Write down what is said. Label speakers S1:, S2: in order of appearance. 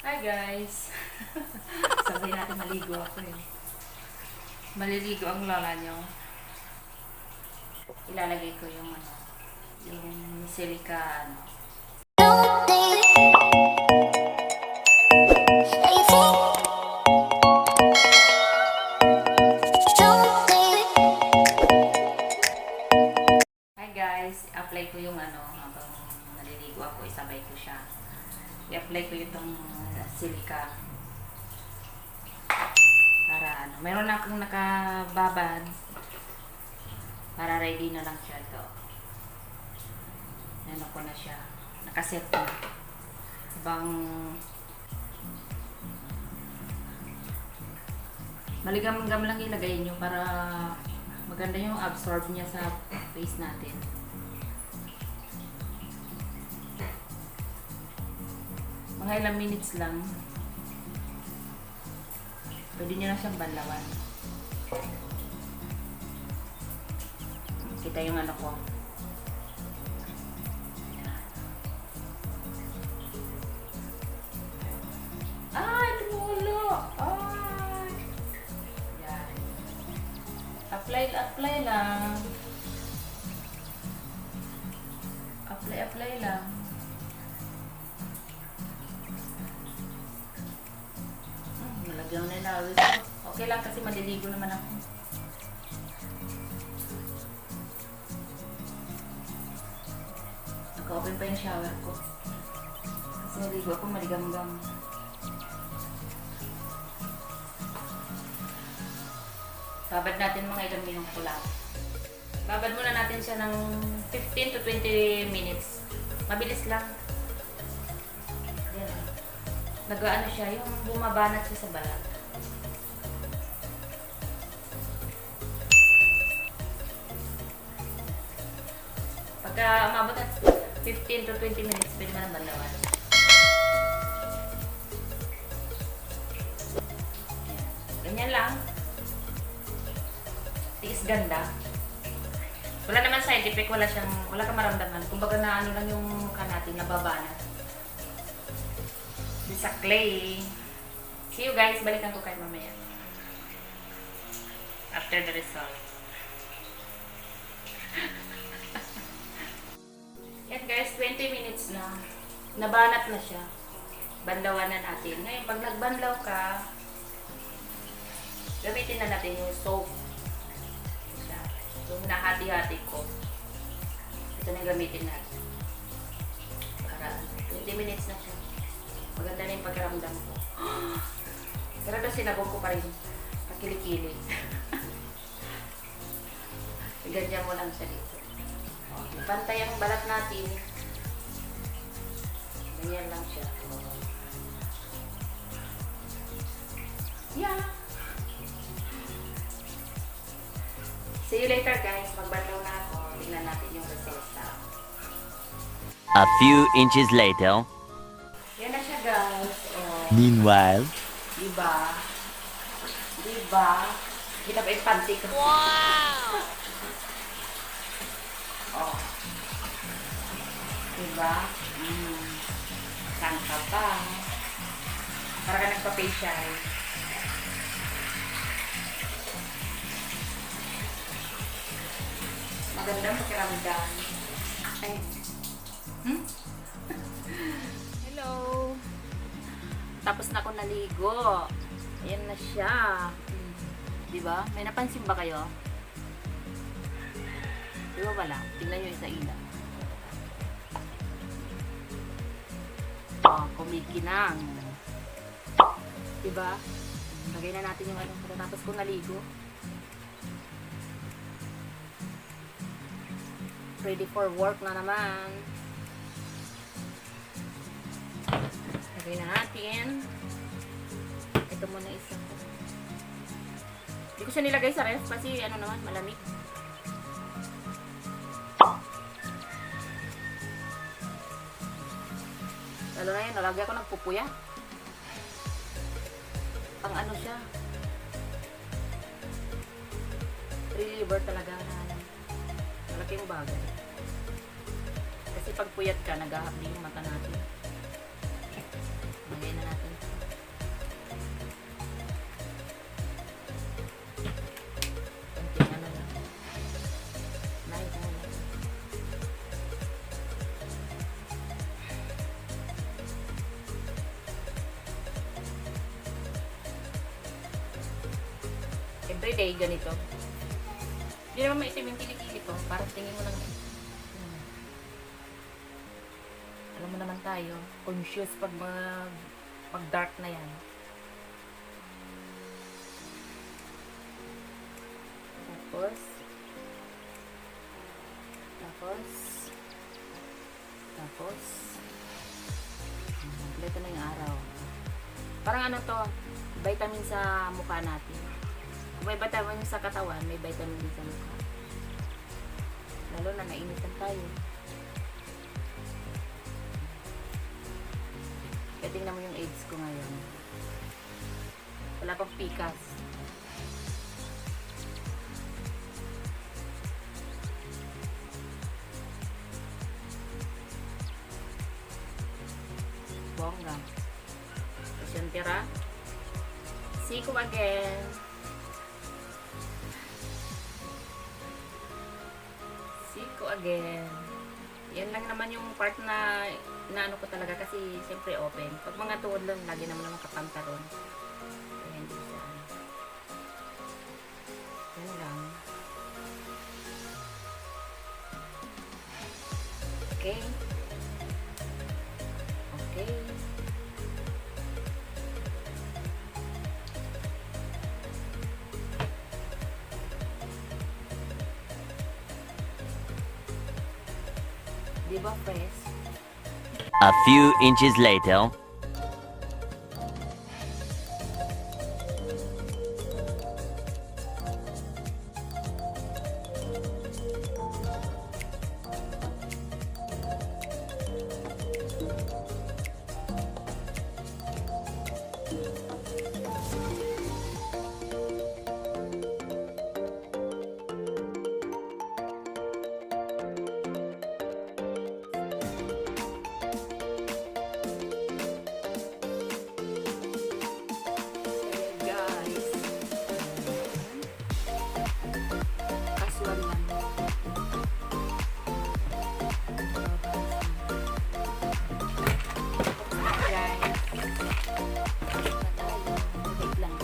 S1: Hi guys! Sabay natin maligo ako eh. Maliligo ang lola nyo. Ilalagay ko yung silica Hi guys! Apply ko yung habang naliligo ako, isabay ko siya. I-apply ko itong silica. Para mayroon na akong nakababad. Para ready na lang siya ito. Ano ko na siya. Nakaset na. Habang maligam-gam lang ilagay nyo para maganda yung absorb niya sa face natin. Mga ilang minutes lang. Pwede nyo na siyang banlawan. Kita yung ano ko. Ay, tumulo! Ay! Yan. Apply lang. Apply lang. Nalagyan na nilawis ko. Okay lang kasi maliligo naman ako. Naka-open pa yung shower ko. Kasi naligo ako maligam-gam. Babad natin mga ilang minutes lang. Babad muna natin siya ng 15 to 20 minutes. Mabilis lang. Yan. Nag-ano siya, yung bumabanat siya sa balat. Pagka umabot at 15 to 20 minutes, pwede mo na banlawan. Ganyan lang. Tiis ganda. Wala naman scientific, wala kang maramdaman. Kumbaga na ano lang yung mukha natin, nababanat. Sa clay. See you guys, balikan ko kayo mamaya. After the result. Yan guys, 20 minutes na. Nabanat na siya. Banlawan na natin. Ngayon, pag nagbanlaw ka, gamitin na natin yung soap. Yung nahati-hati ko. Ito na gamitin natin. Para 20 minutes na siya. Maganda na yung pagkaramdam ko. Pero ito sinabog ko pa rin. Pakilikili. Ganyan mo lang siya dito. Okay. Pantay ang balat natin. Ganyan lang siya. Yeah. See you later guys. Magbanlaw na ako. Tingnan natin yung results na.
S2: A few inches later.
S1: Yan na siya guys. Oh.
S2: Meanwhile.
S1: Diba? Diba? Kita ba yung panty ko?
S3: Wow!
S1: Oh. Diba? Sangka pa. Para ka nagpa-facial. Magandang pakiramdam. Ay. Hello. Tapos na ako naligo. Ayan na siya. Diba? May napansin ba kayo? Diba wala? Tingnan nyo yung sa ilaw. Oh, kumikinang. Diba? Lagay na natin yung tapos ko naligo. Ready for work na naman. Lagay na natin. Ito muna isa ko. Hindi ko siya nilagay sa ref kasi ano naman, malamig. Lalo na yun, nalagay ako nagpupuya. Pang ano siya. Reliever talaga na malaking bagay. Kasi pag puyat ka, nag-ahap din yung mata natin. Lagay na natin. everyday ganito. Hindi naman maitim yung kilikili ko. Parang tingin mo lang. Alam mo naman tayo, conscious pag pag dark na yan. Tapos, kompleto na yung araw. Parang ano to, vitamin sa mukha natin. Kung may vitamin sa katawan, may vitamin din sa mukha. Lalo na nainitan tayo. Kaya tingnan mo yung AIDS ko ngayon. Wala pang pikas. Bongga. Tapos yung tira. See you again. See you again. Yan lang naman yung part na inaano ko talaga kasi siyempre open. Pag mga tuhod lang, lagi naman nakapantalon. Kaya hindi siya. Yan lang. Okay. Okay. Diba fresh?
S2: A few inches later.
S1: Guys. Casual lang. Guys. Wait lang.